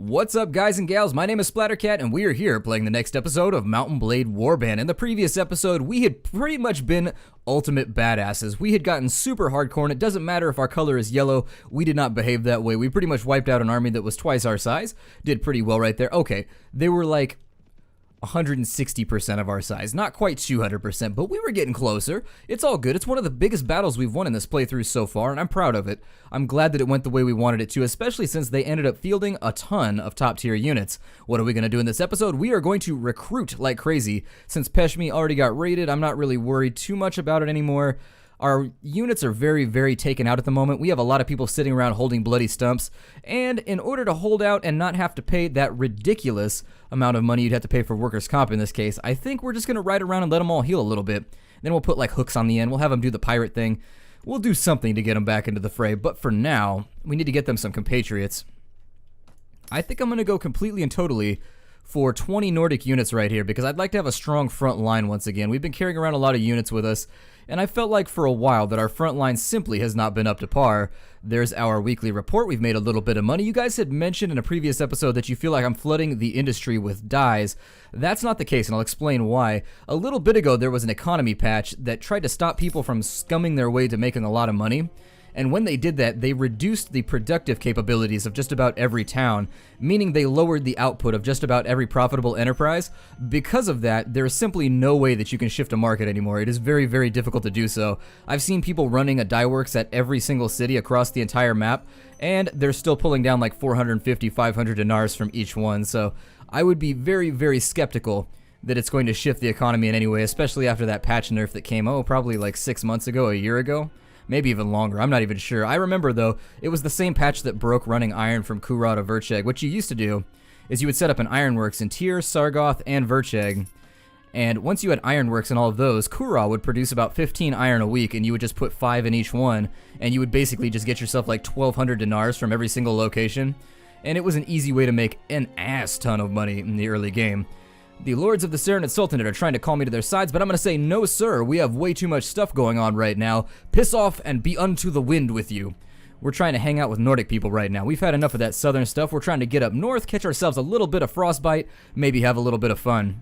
What's up, guys and gals? My name is Splattercat, and we are here playing the next episode of Mountain Blade Warband. In the previous episode, we had pretty much been ultimate badasses. We had gotten super hardcore, and it doesn't matter if our color is yellow, we did not behave that way. We pretty much wiped out an army that was twice our size. Did pretty well right there. Okay, they were like 160% of our size. Not quite 200%, but we were getting closer. It's all good. It's one of the biggest battles we've won in this playthrough so far, and I'm proud of it. I'm glad that it went the way we wanted it to, especially since they ended up fielding a ton of top-tier units. What are we going to do in this episode? We are going to recruit like crazy. Since Peshmi already got raided, I'm not really worried too much about it anymore. Our units are very, very taken out at the moment. We have a lot of people sitting around holding bloody stumps, and in order to hold out and not have to pay that ridiculous amount of money you'd have to pay for workers' comp in this case, I think we're just going to ride around and let them all heal a little bit. Then we'll put like hooks on the end. We'll have them do the pirate thing. We'll do something to get them back into the fray, but for now, we need to get them some compatriots. I think I'm going to go completely and totally for 20 Nordic units right here, because I'd like to have a strong front line once again. We've been carrying around a lot of units with us, and I felt like for a while that our front line simply has not been up to par. There's our weekly report. We've made a little bit of money. You guys had mentioned in a previous episode that you feel like I'm flooding the industry with dyes. That's not the case, and I'll explain why. A little bit ago, there was an economy patch that tried to stop people from scumming their way to making a lot of money. And when they did that, they reduced the productive capabilities of just about every town, meaning they lowered the output of just about every profitable enterprise. Because of that, there is simply no way that you can shift a market anymore. It is very, very difficult to do so. I've seen people running a dye works at every single city across the entire map, and they're still pulling down like 450, 500 dinars from each one. So I would be very, very skeptical that it's going to shift the economy in any way, especially after that patch nerf that came, probably like 6 months ago, a year ago. Maybe even longer, I'm not even sure. I remember though, it was the same patch that broke running iron from Kura to Vercheg. What you used to do is you would set up an ironworks in Tyr, Sargoth, and Vercheg. And once you had ironworks in all of those, Kura would produce about 15 iron a week, and you would just put 5 in each one, and you would basically just get yourself like 1,200 dinars from every single location. And it was an easy way to make an ass ton of money in the early game. The Lords of the Serenade Sultanate are trying to call me to their sides, but I'm going to say, no sir, we have way too much stuff going on right now. Piss off and be unto the wind with you. We're trying to hang out with Nordic people right now. We've had enough of that southern stuff. We're trying to get up north, catch ourselves a little bit of frostbite, maybe have a little bit of fun.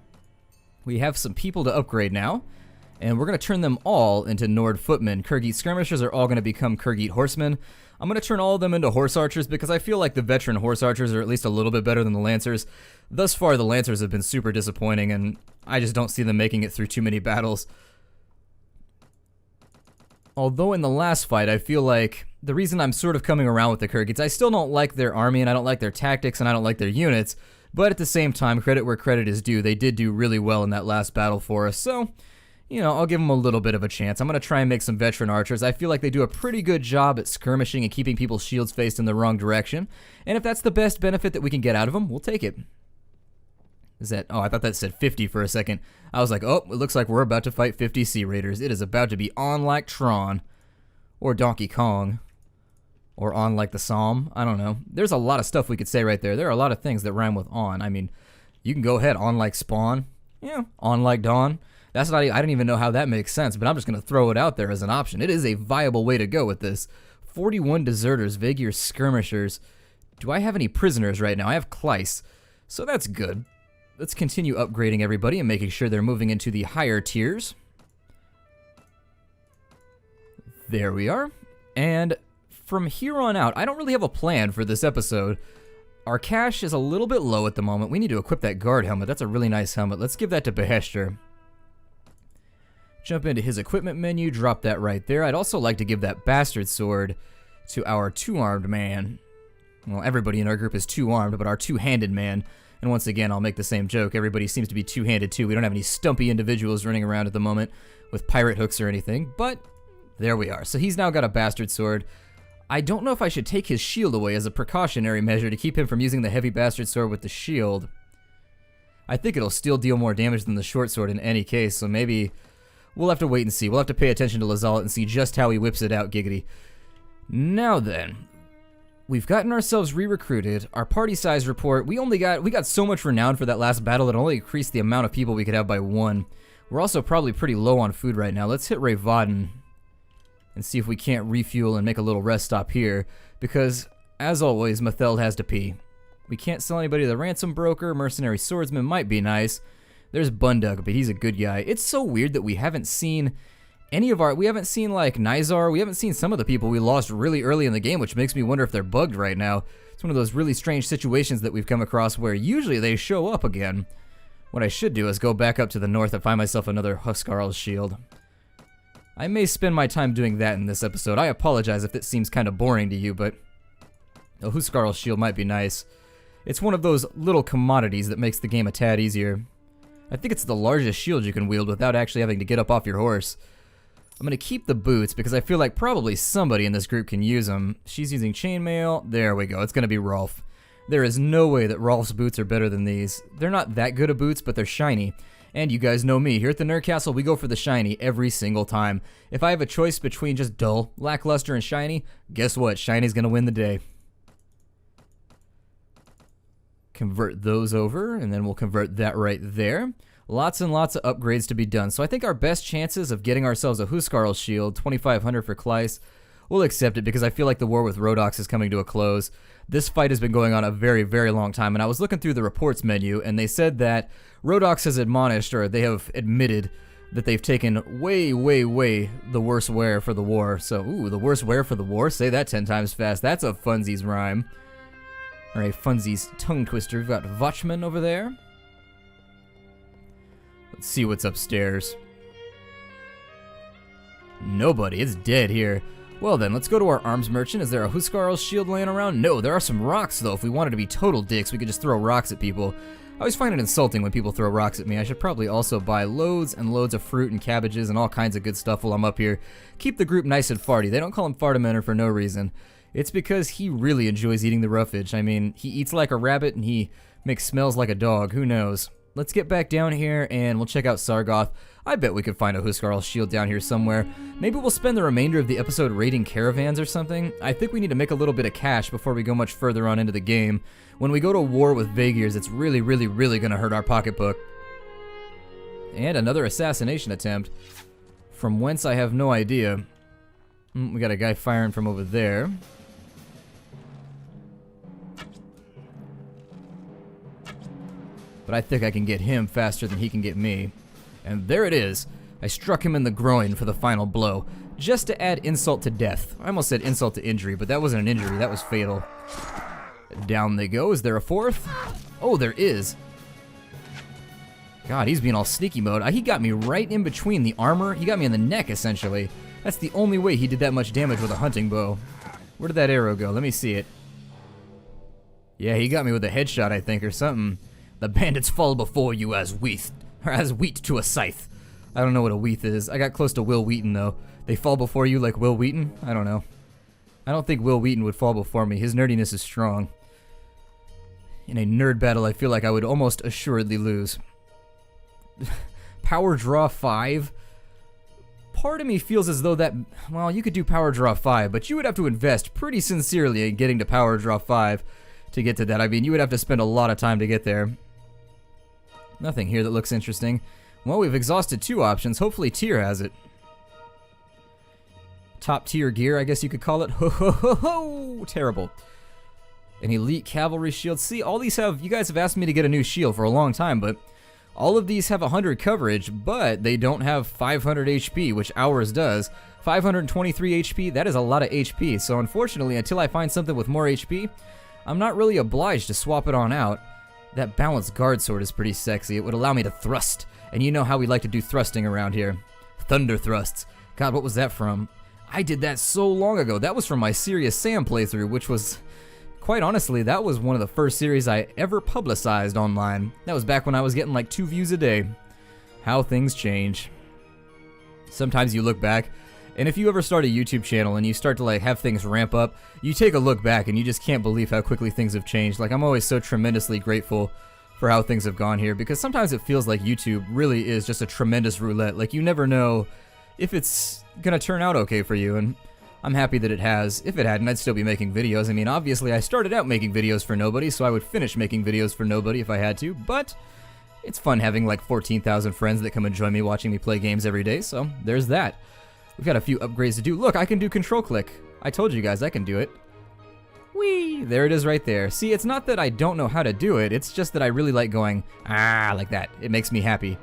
We have some people to upgrade now, and we're going to turn them all into Nord footmen. Khergit skirmishers are all going to become Khergit horsemen. I'm going to turn all of them into horse archers because I feel like the veteran horse archers are at least a little bit better than the lancers. Thus far, the lancers have been super disappointing, and I just don't see them making it through too many battles. Although in the last fight, I feel like the reason I'm sort of coming around with the Khergits, I still don't like their army, and I don't like their tactics, and I don't like their units, but at the same time, credit where credit is due. They did do really well in that last battle for us, so you know, I'll give them a little bit of a chance. I'm going to try and make some veteran archers. I feel like they do a pretty good job at skirmishing and keeping people's shields faced in the wrong direction. And if that's the best benefit that we can get out of them, we'll take it. Is that... Oh, I thought that said 50 for a second. I was like, oh, it looks like we're about to fight 50 Sea Raiders. It is about to be on like Tron. Or Donkey Kong. Or on like the Psalm. I don't know. There's a lot of stuff we could say right there. There are a lot of things that rhyme with on. I mean, you can go ahead. On like Spawn. Yeah, on like Dawn. That's not, I don't even know how that makes sense, but I'm just going to throw it out there as an option. It is a viable way to go with this. 41 deserters, Vaegir skirmishers. Do I have any prisoners right now? I have Kleiss, so that's good. Let's continue upgrading everybody and making sure they're moving into the higher tiers. There we are. And from here on out, I don't really have a plan for this episode. Our cash is a little bit low at the moment. We need to equip that guard helmet. That's a really nice helmet. Let's give that to Beheshter. Jump into his equipment menu, drop that right there. I'd also like to give that bastard sword to our two-armed man. Well, everybody in our group is two-armed, but our two-handed man. And once again, I'll make the same joke. Everybody seems to be two-handed too. We don't have any stumpy individuals running around at the moment with pirate hooks or anything, but there we are. So he's now got a bastard sword. I don't know if I should take his shield away as a precautionary measure to keep him from using the heavy bastard sword with the shield. I think it'll still deal more damage than the short sword in any case, so maybe... We'll have to wait and see. We'll have to pay attention to Lazalet and see just how he whips it out, giggity. Now then, we've gotten ourselves re-recruited. Our party size report, we got so much renown for that last battle that it only increased the amount of people we could have by 1. We're also probably pretty low on food right now. Let's hit Ravaden and see if we can't refuel and make a little rest stop here, because, as always, Matheld has to pee. We can't sell anybody to the ransom broker. Mercenary swordsman might be nice. There's Bundug, but he's a good guy. It's so weird that we haven't seen we haven't seen like Nizar, we haven't seen some of the people we lost really early in the game, which makes me wonder if they're bugged right now. It's one of those really strange situations that we've come across where usually they show up again. What I should do is go back up to the north and find myself another Huskarl's shield. I may spend my time doing that in this episode. I apologize if it seems kind of boring to you, but a Huskarl's shield might be nice. It's one of those little commodities that makes the game a tad easier. I think it's the largest shield you can wield without actually having to get up off your horse. I'm going to keep the boots because I feel like probably somebody in this group can use them. She's using chainmail. There we go. It's going to be Rolf. There is no way that Rolf's boots are better than these. They're not that good of boots, but they're shiny. And you guys know me. Here at the Nerd Castle, we go for the shiny every single time. If I have a choice between just dull, lackluster, and shiny, guess what? Shiny's going to win the day. Convert those over, and then we'll convert that right there. Lots and lots of upgrades to be done. So I think our best chances of getting ourselves a Huskarl's shield, 2,500 for Kleiss, we'll accept it because I feel like the war with Rhodox is coming to a close. This fight has been going on a very, very long time, and I was looking through the reports menu, and they said that Rhodox has admonished, or they have admitted, that they've taken way, way, way the worst wear for the war. So, ooh, the worst wear for the war? Say that 10 times fast. That's a funsies rhyme. Alright, funsies tongue twister. We've got Watchman over there. Let's see what's upstairs. Nobody. It's dead here. Well then, let's go to our arms merchant. Is there a Huskarl's shield laying around? No, there are some rocks though. If we wanted to be total dicks, we could just throw rocks at people. I always find it insulting when people throw rocks at me. I should probably also buy loads and loads of fruit and cabbages and all kinds of good stuff while I'm up here. Keep the group nice and farty. They don't call him Fartimentor for no reason. It's because he really enjoys eating the roughage. I mean, he eats like a rabbit and he makes smells like a dog. Who knows? Let's get back down here and we'll check out Sargoth. I bet we could find a Huskarl's shield down here somewhere. Maybe we'll spend the remainder of the episode raiding caravans or something. I think we need to make a little bit of cash before we go much further on into the game. When we go to war with Vaegirs, it's really, really, really going to hurt our pocketbook. And another assassination attempt. From whence I have no idea. We got a guy firing from over there. But I think I can get him faster than he can get me. And there it is. I struck him in the groin for the final blow, just to add insult to death. I almost said insult to injury, but that wasn't an injury, that was fatal. Down they go. Is there a fourth? Oh, there is. God, he's being all sneaky mode. He got me right in between the armor. He got me in the neck, essentially. That's the only way he did that much damage with a hunting bow. Where did that arrow go? Let me see it. Yeah, he got me with a headshot, I think, or something. The bandits fall before you as wheat to a scythe. I don't know what a wheat is. I got close to Will Wheaton, though. They fall before you like Will Wheaton? I don't know. I don't think Will Wheaton would fall before me. His nerdiness is strong. In a nerd battle, I feel like I would almost assuredly lose. Power draw 5? Part of me feels as though that, well, you could do power draw 5, but you would have to invest pretty sincerely in getting to power draw 5 to get to that. I mean, you would have to spend a lot of time to get there. Nothing here that looks interesting. Well, we've exhausted 2 options. Hopefully Tyr has it. Top tier gear, I guess you could call it. Ho ho ho ho! Terrible. An elite cavalry shield. See, all these have, you guys have asked me to get a new shield for a long time, but all of these have 100 coverage, but they don't have 500 HP, which ours does. 523 HP, that is a lot of HP, so unfortunately, until I find something with more HP, I'm not really obliged to swap it on out. That balanced guard sword is pretty sexy. It would allow me to thrust, and you know how we like to do thrusting around here. Thunder thrusts. God, what was that from? I did that so long ago. That was from my Serious Sam playthrough, which was, quite honestly, that was one of the first series I ever publicized online. That was back when I was getting like 2 views a day. How things change. Sometimes you look back, and if you ever start a YouTube channel and you start to like have things ramp up, you take a look back and you just can't believe how quickly things have changed. Like, I'm always so tremendously grateful for how things have gone here, because sometimes it feels like YouTube really is just a tremendous roulette. Like, you never know if it's gonna turn out okay for you, and I'm happy that it has. If it hadn't, I'd still be making videos. I mean, obviously I started out making videos for nobody, so I would finish making videos for nobody if I had to, but it's fun having like 14,000 friends that come and join me watching me play games every day, so there's that. We've got a few upgrades to do. Look, I can do control click. I told you guys I can do it. Whee! There it is right there. See, it's not that I don't know how to do it, it's just that I really like going, ah, like that. It makes me happy.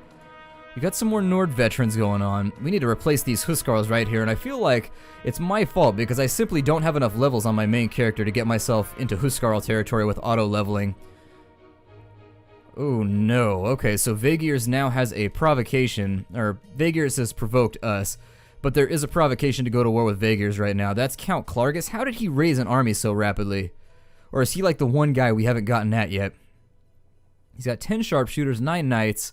We got some more Nord veterans going on. We need to replace these Huskarls right here, and I feel like it's my fault because I simply don't have enough levels on my main character to get myself into Huskarl territory with auto-leveling. Oh no. Okay, so Vaegirs now has a provocation, or Vaegirs has provoked us, but there is a provocation to go to war with Vaegirs right now. That's Count Klargus. How did he raise an army so rapidly? Or is he like the one guy we haven't gotten at yet? He's got 10 sharpshooters, 9 knights.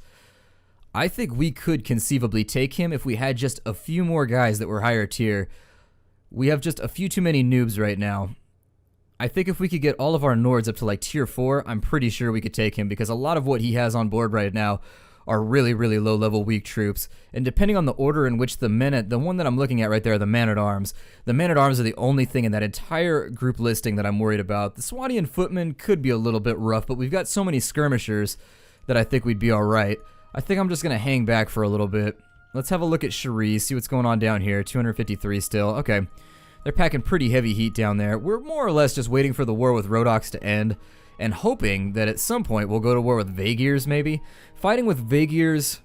I think we could conceivably take him if we had just a few more guys that were higher tier. We have just a few too many noobs right now. I think if we could get all of our Nords up to like tier 4, I'm pretty sure we could take him because a lot of what he has on board right now are really, really low level weak troops. And depending on the order in which the one that I'm looking at right there, the man-at-arms. The man-at-arms are the only thing in that entire group listing that I'm worried about. The Swadian footmen could be a little bit rough, but we've got so many skirmishers that I think we'd be alright. I think I'm just going to hang back for a little bit. Let's have a look at Cherie, see what's going on down here. 253 still. Okay. They're packing pretty heavy heat down there. We're more or less just waiting for the war with Rhodoks to end and hoping that at some point we'll go to war with Vaegirs maybe. Fighting with Vaegirs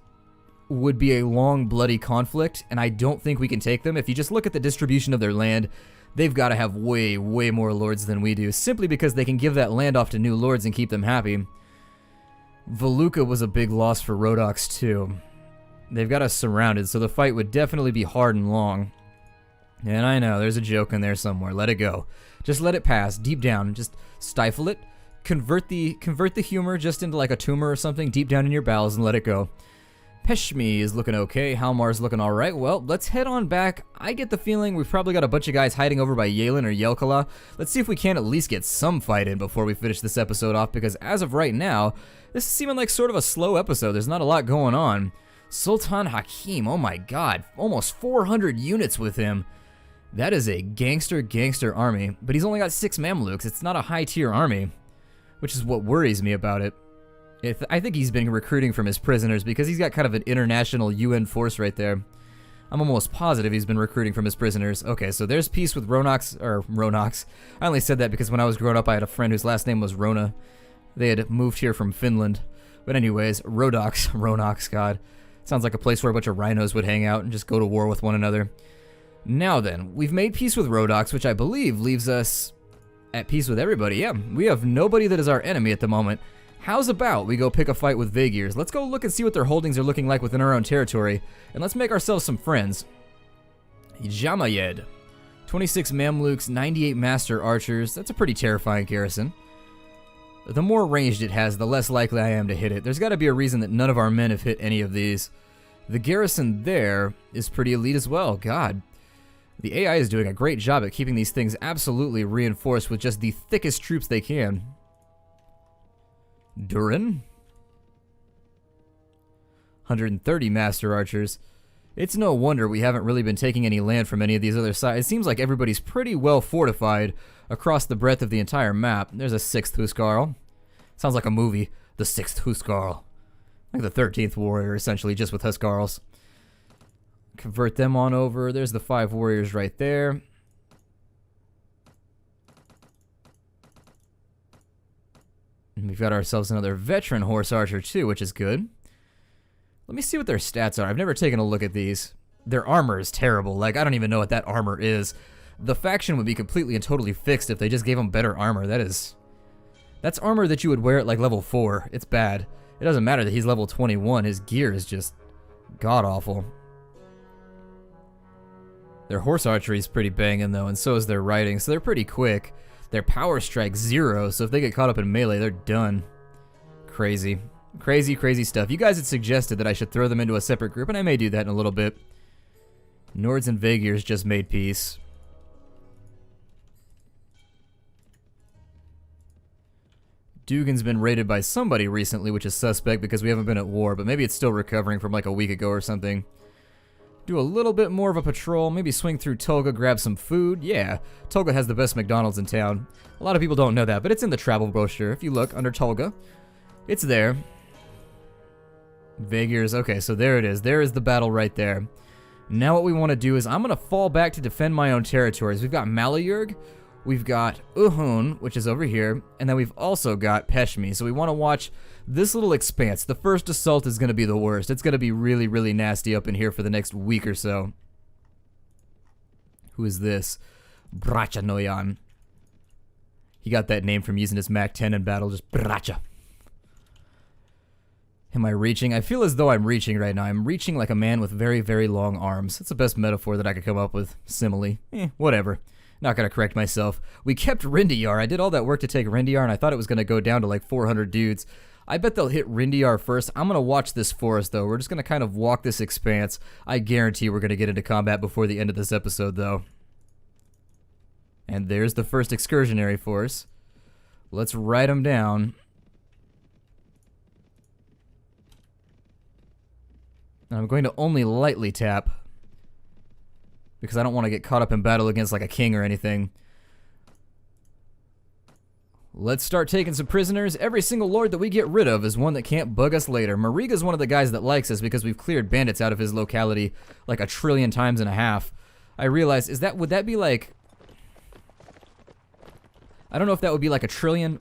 would be a long, bloody conflict, and I don't think we can take them. If you just look at the distribution of their land, they've got to have way, way more lords than we do, simply because they can give that land off to new lords and keep them happy. Voluka was a big loss for Rhodoks too. They've got us surrounded, so the fight would definitely be hard and long. And I know, there's a joke in there somewhere. Let it go. Just let it pass, deep down. Just stifle it. Convert the humor just into like a tumor or something deep down in your bowels and let it go. Peshmi is looking okay. Halmar's looking alright. Well, let's head on back. I get the feeling we've probably got a bunch of guys hiding over by Yalen or Yelkala. Let's see if we can at least get some fight in before we finish this episode off, because as of right now, this is seeming like sort of a slow episode. There's not a lot going on. Sultan Hakim, oh my god, almost 400 units with him. That is a gangster army, but he's only got 6 Mamluks. It's not a high tier army, which is what worries me about it. I think he's been recruiting from his prisoners because he's got kind of an international UN force right there. I'm almost positive he's been recruiting from his prisoners. Okay, so there's peace with Rhodoks. I only said that because when I was growing up I had a friend whose last name was Rona. They had moved here from Finland. But anyways, Rhodoks, god. Sounds like a place where a bunch of rhinos would hang out and just go to war with one another. Now then, we've made peace with Rhodoks, which I believe leaves us at peace with everybody. Yeah, we have nobody that is our enemy at the moment. How's about we go pick a fight with Vaegirs? Let's go look and see what their holdings are looking like within our own territory, and let's make ourselves some friends. Jamayed. 26 Mamluks, 98 Master Archers. That's a pretty terrifying garrison. The more ranged it has, the less likely I am to hit it. There's got to be a reason that none of our men have hit any of these. The garrison there is pretty elite as well. God. The AI is doing a great job at keeping these things absolutely reinforced with just the thickest troops they can. Durin. 130 Master Archers. It's no wonder we haven't really been taking any land from any of these other sides. It seems like everybody's pretty well fortified across the breadth of the entire map. There's a 6th Huskarl. Sounds like a movie. The 6th Huskarl. Like the 13th warrior, essentially, just with Huskarls. Convert them on over. There's the 5 warriors right there. And we've got ourselves another veteran horse archer too, which is good. Let me see what their stats are. I've never taken a look at these. Their armor is terrible. Like, I don't even know what that armor is. The faction would be completely and totally fixed if they just gave them better armor. That's armor that you would wear at like level 4. It's bad. It doesn't matter that he's level 21. His gear is just god-awful. Their horse archery is pretty banging though, and so is their riding, so they're pretty quick. Their power strike 0, so if they get caught up in melee, they're done. Crazy. Crazy stuff. You guys had suggested that I should throw them into a separate group, and I may do that in a little bit. Nords and Vaegirs just made peace. Dugan's been raided by somebody recently, which is suspect because we haven't been at war, but maybe it's still recovering from like a week ago or something. Do a little bit more of a patrol, maybe swing through Tolga, grab some food. Yeah, Tolga has the best McDonald's in town. A lot of people don't know that, but it's in the travel brochure. If you look under Tolga, it's there. Vaegirs, okay, so there it is. There is the battle right there. Now what we want to do is I'm going to fall back to defend my own territories. We've got Malayurg, We've got Uhun, which is over here, and then we've also got Peshmi. So we want to watch this little expanse. The first assault is going to be the worst. It's going to be really, really nasty up in here for the next week or so. Who is this? Brachanoyan. He got that name from using his MAC-10 in battle, just Bracha. Am I reaching? I feel as though I'm reaching right now. I'm reaching like a man with very, very long arms. That's the best metaphor that I could come up with. Simile. Whatever. Not gonna correct myself. We kept Rindiar. I did all that work to take Rindiar, and I thought it was gonna go down to like 400 dudes. I bet they'll hit Rindiar first. I'm gonna watch this forest, though. We're just gonna kind of walk this expanse. I guarantee we're gonna get into combat before the end of this episode, though. And there's the first excursionary force. Let's write them down. I'm going to only lightly tap, because I don't want to get caught up in battle against like a king or anything. Let's start taking some prisoners. Every single lord that we get rid of is one that can't bug us later. Mariga's one of the guys that likes us because we've cleared bandits out of his locality like 1.5 trillion times. I realized, would that be like, I don't know if that would be like 1.5 trillion,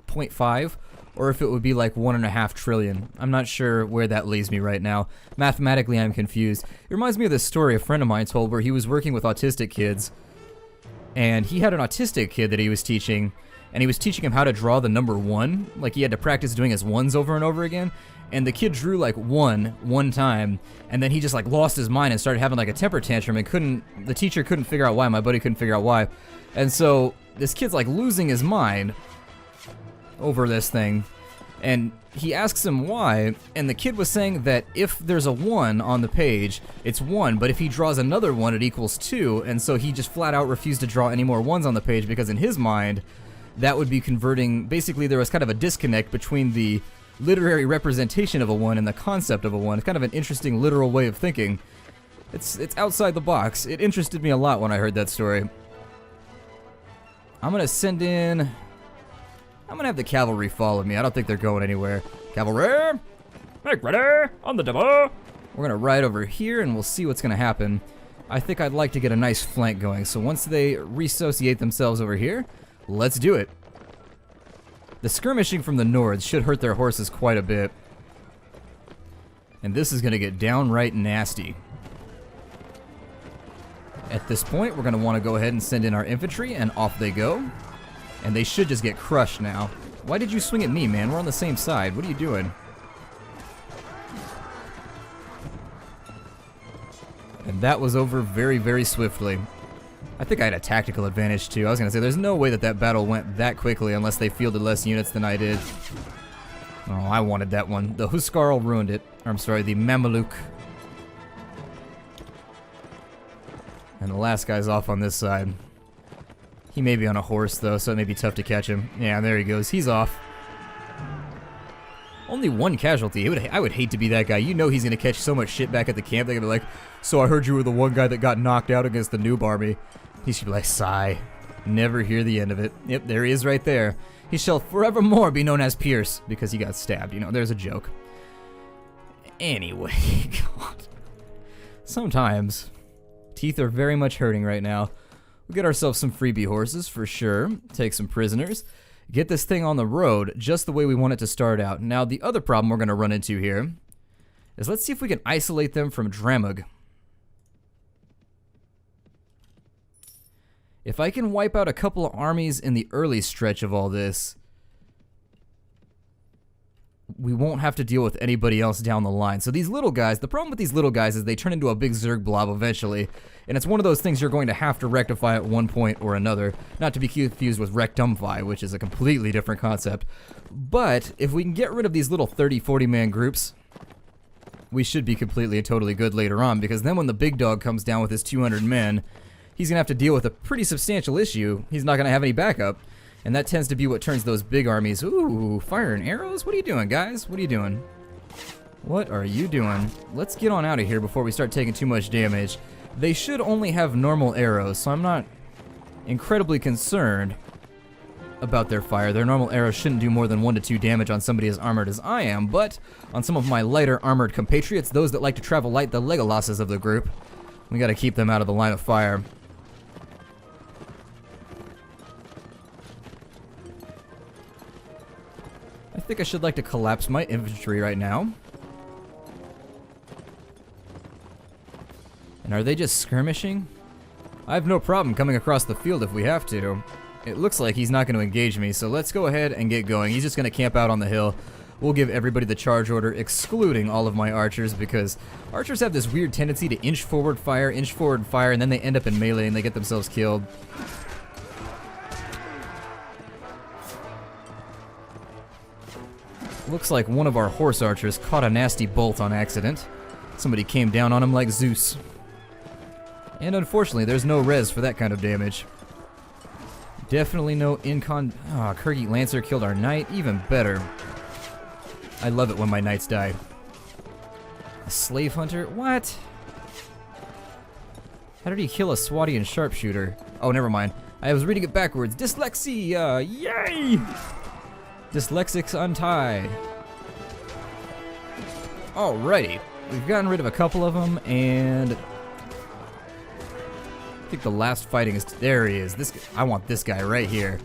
or if it would be like 1.5 trillion. I'm not sure where that leaves me right now. Mathematically, I'm confused. It reminds me of this story a friend of mine told where he was working with autistic kids, and he had an autistic kid that he was teaching, and he was teaching him how to draw the number 1. Like, he had to practice doing his ones over and over again, and the kid drew like 1 time, and then he just like lost his mind and started having like a temper tantrum, and the teacher couldn't figure out why, my buddy couldn't figure out why. And so this kid's like losing his mind over this thing, and he asks him why, and the kid was saying that if there's a 1 on the page, it's 1, but if he draws another 1, it equals 2, and so he just flat out refused to draw any more 1s on the page, because in his mind, that would be converting, basically there was kind of a disconnect between the literary representation of a 1 and the concept of a 1. It's kind of an interesting literal way of thinking. It's outside the box. It interested me a lot when I heard that story. I'm gonna send in... I'm gonna have the cavalry follow me. I don't think they're going anywhere. Cavalry! Make ready! On the demo! We're gonna ride over here and we'll see what's gonna happen. I think I'd like to get a nice flank going, so once they reassociate themselves over here, let's do it. The skirmishing from the north should hurt their horses quite a bit. And this is gonna get downright nasty. At this point, we're gonna wanna go ahead and send in our infantry, and off they go. And they should just get crushed now. Why did you swing at me, man? We're on the same side. What are you doing? And that was over very, very swiftly. I think I had a tactical advantage, too. I was going to say, there's no way that battle went that quickly unless they fielded less units than I did. Oh, I wanted that one. The Huskarl ruined it. Or, I'm sorry, the Mameluke. And the last guy's off on this side. He may be on a horse, though, so it may be tough to catch him. Yeah, there he goes. He's off. Only 1 casualty. I would hate to be that guy. You know he's going to catch so much shit back at the camp. They're going to be like, so I heard you were the one guy that got knocked out against the noob army. He should be like, sigh. Never hear the end of it. Yep, there he is right there. He shall forevermore be known as Pierce, because he got stabbed. You know, there's a joke. Anyway, God. Sometimes, teeth are very much hurting right now. We'll get ourselves some freebie horses, for sure. Take some prisoners. Get this thing on the road just the way we want it to start out. Now, the other problem we're going to run into here is let's see if we can isolate them from Dramug. If I can wipe out a couple of armies in the early stretch of all this, we won't have to deal with anybody else down the line. So these little guys, the problem with these little guys is they turn into a big Zerg blob eventually, and it's one of those things you're going to have to rectify at one point or another, not to be confused with rectumfy, which is a completely different concept. But if we can get rid of these little 30-40 man groups, we should be completely and totally good later on, because then when the big dog comes down with his 200 men, he's gonna have to deal with a pretty substantial issue. He's not gonna have any backup. And that tends to be what turns those big armies. Ooh, fire and arrows? What are you doing, guys? What are you doing? What are you doing? Let's get on out of here before we start taking too much damage. They should only have normal arrows, so I'm not incredibly concerned about their fire. Their normal arrows shouldn't do more than 1 to 2 damage on somebody as armored as I am, but on some of my lighter armored compatriots, those that like to travel light, the Legolases of the group, we gotta keep them out of the line of fire. think I should like to collapse my infantry right now. And are they just skirmishing? I have no problem coming across the field if we have to. It looks like he's not going to engage me, so let's go ahead and get going. He's just going to camp out on the hill. We'll give everybody the charge order, excluding all of my archers, because archers have this weird tendency to inch forward fire, and then they end up in melee and they get themselves killed. Looks like one of our horse archers caught a nasty bolt on accident. Somebody came down on him like Zeus. And unfortunately, there's no res for that kind of damage. Definitely no incon... Ah, Kurgi Lancer killed our knight. Even better. I love it when my knights die. A slave hunter? What? How did he kill a Swatian sharpshooter? Oh, never mind. I was reading it backwards. Dyslexia! Yay! Dyslexics untie. Alrighty. We've gotten rid of a couple of them, and... I think the last fighting is... There he is. I want this guy right here.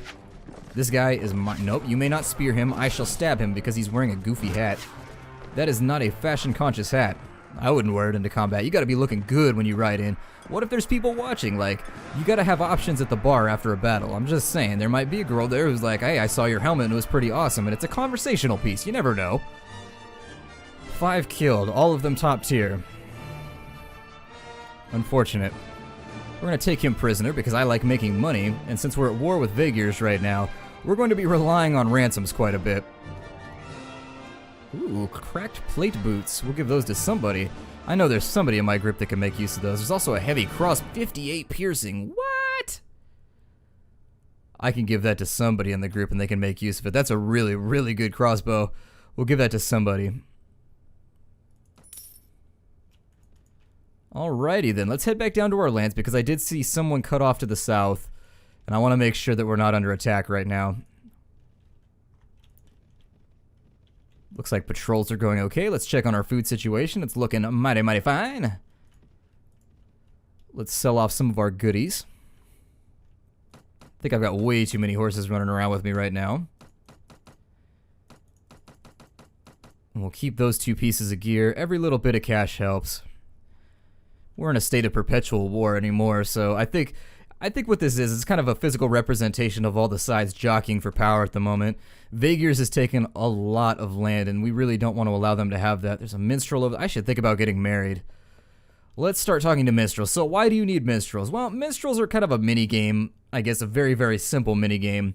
This guy is mine. Nope, you may not spear him. I shall stab him because he's wearing a goofy hat. That is not a fashion-conscious hat. I wouldn't wear it into combat. You gotta be looking good when you ride in. What if there's people watching? Like, you gotta have options at the bar after a battle. I'm just saying, there might be a girl there who's like, hey, I saw your helmet and it was pretty awesome, and it's a conversational piece. You never know. 5 killed, all of them top tier. Unfortunate. We're going to take him prisoner because I like making money, and since we're at war with Vaegirs right now, we're going to be relying on ransoms quite a bit. Ooh, cracked plate boots. We'll give those to somebody. I know there's somebody in my group that can make use of those. There's also a heavy cross, 58 piercing. What? I can give that to somebody in the group and they can make use of it. That's a really, really good crossbow. We'll give that to somebody. Alrighty then, let's head back down to our lands because I did see someone cut off to the south, and I want to make sure that we're not under attack right now. Looks like patrols are going okay. Let's check on our food situation. It's looking mighty, mighty fine. Let's sell off some of our goodies. I think I've got way too many horses running around with me right now. And we'll keep those 2 pieces of gear. Every little bit of cash helps. We're in a state of perpetual war anymore, so I think what this is, it's kind of a physical representation of all the sides jockeying for power at the moment. Vaegirs has taken a lot of land, and we really don't want to allow them to have that. There's a minstrel over... I should think about getting married. Let's start talking to minstrels. So why do you need minstrels? Well, minstrels are kind of a mini-game, I guess a very, very simple mini-game.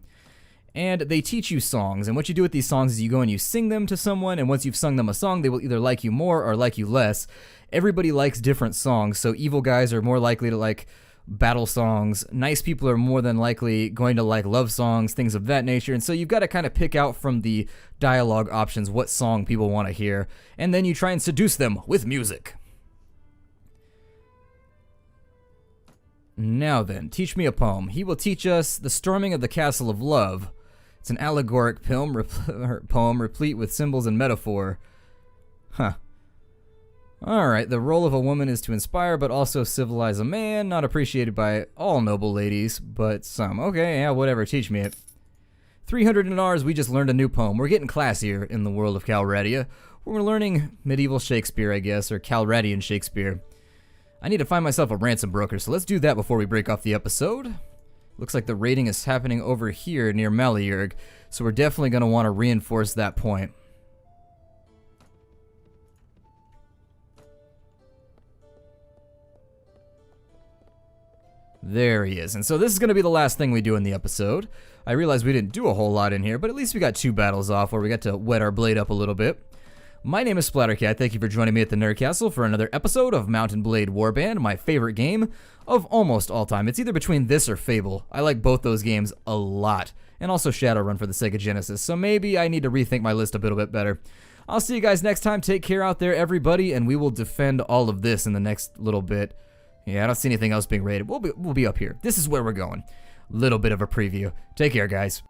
And they teach you songs, and what you do with these songs is you go and you sing them to someone, and once you've sung them a song, they will either like you more or like you less. Everybody likes different songs, so evil guys are more likely to like battle songs. Nice people are more than likely going to like love songs, things of that nature, and so you've got to kind of pick out from the dialogue options what song people want to hear, and then you try and seduce them with music. Now then, teach me a poem. He will teach us The Storming of the Castle of Love. It's an allegoric poem replete with symbols and metaphor. Huh. Alright, the role of a woman is to inspire but also civilize a man, not appreciated by all noble ladies, but some. Okay, yeah, whatever, teach me it. 300 in ours, we just learned a new poem. We're getting classier in the world of Calradia. We're learning medieval Shakespeare, I guess, or Calradian Shakespeare. I need to find myself a ransom broker, so let's do that before we break off the episode. Looks like the raiding is happening over here near Malierg, so we're definitely going to want to reinforce that point. There he is. And so this is going to be the last thing we do in the episode. I realize we didn't do a whole lot in here, but at least we got 2 battles off where we got to wet our blade up a little bit. My name is Splattercat. Thank you for joining me at the Nerd Castle for another episode of Mount & Blade Warband, my favorite game of almost all time. It's either between this or Fable. I like both those games a lot. And also Shadowrun for the Sega Genesis, so maybe I need to rethink my list a little bit better. I'll see you guys next time. Take care out there, everybody, and we will defend all of this in the next little bit. Yeah, I don't see anything else being raided. We'll be up here. This is where we're going. Little bit of a preview. Take care, guys.